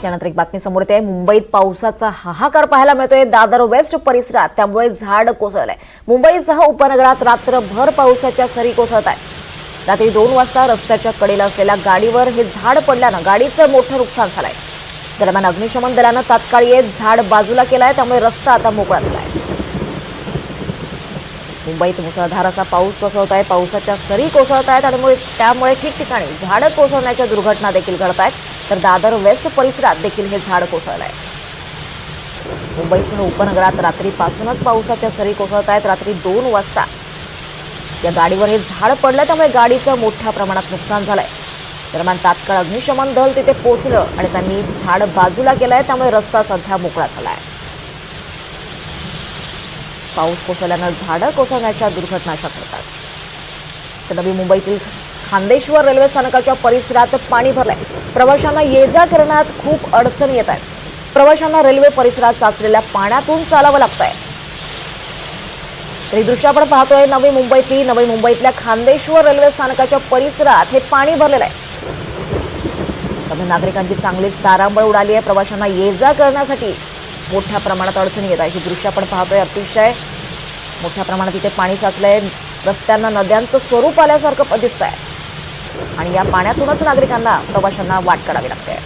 त्यानंतर एक बातमी समोर येते. मुंबईत पावसाचा हाहाकार पाहायला मिळतोय. दादर वेस्ट परिसरात त्यामुळे झाड कोसळलंय. मुंबईसह उपनगरात रात्रभर पावसाच्या सरी कोसळत आहेत. रात्री 2 वाजता रस्त्याच्या कडेला असलेल्या गाडीवर हे झाड पडल्यानं गाडीचं मोठं नुकसान झालंय. दरम्यान अग्निशमन दलानं तात्काळ येत झाड बाजूला केलाय, त्यामुळे रस्ता आता मोकळा झालाय. मुंबईत मुसळधार असा पाऊस कोसळत आहे. पावसाच्या सरी कोसळत आहेत आणि त्यामुळे ठिकठिकाणी झाडं कोसळण्याच्या दुर्घटना देखील घडत आहेत. तर दादर वेस्ट परिसरात देखील हे झाड कोसळलंय. मुंबईसह उपनगरात रात्रीपासूनच पावसाच्या सरी कोसळत आहेत. रात्री 2 वाजता या गाडीवर हे झाड पडलं, त्यामुळे गाडीचं मोठ्या प्रमाणात नुकसान झालंय. दरम्यान तात्काळ अग्निशमन दल तिथे पोहोचलं आणि त्यांनी झाड बाजूला केलंय, त्यामुळे रस्ता सध्या मोकळा झालाय. पाऊस कोसळल्यानं झाडं कोसळण्याच्या दुर्घटना अशा घडतात. तर नवी मुंबईतील खांदेश्वर रेल्वे स्थानकाच्या परिसरात पाणी भरलंय. प्रवाशांना ये-जा करण्यात खूप अडचणी येत आहेत. प्रवाशांना रेल्वे परिसरात साचलेल्या पाण्यातून चालावं लागतंय. तर ही दृश्य आपण पाहतोय नवी मुंबईतल्या खांदेश्वर रेल्वे स्थानकाच्या परिसरात हे पाणी भरलेलं आहे. त्यामुळे नागरिकांची चांगलीच तारांबळ उडाली आहे. प्रवाशांना ये-जा करण्यासाठी मोठ्या प्रमाणात अडचणी येत आहे. ही दृश्य आपण पाहतोय. अतिशय मोठ्या प्रमाणात इथे पाणी साचलंय. रस्त्यांना नद्यांचं स्वरूप आल्यासारखं दिसतंय आणि या पाण्यातूनच नागरिकांना प्रवाशांना वाट काढावी लागते.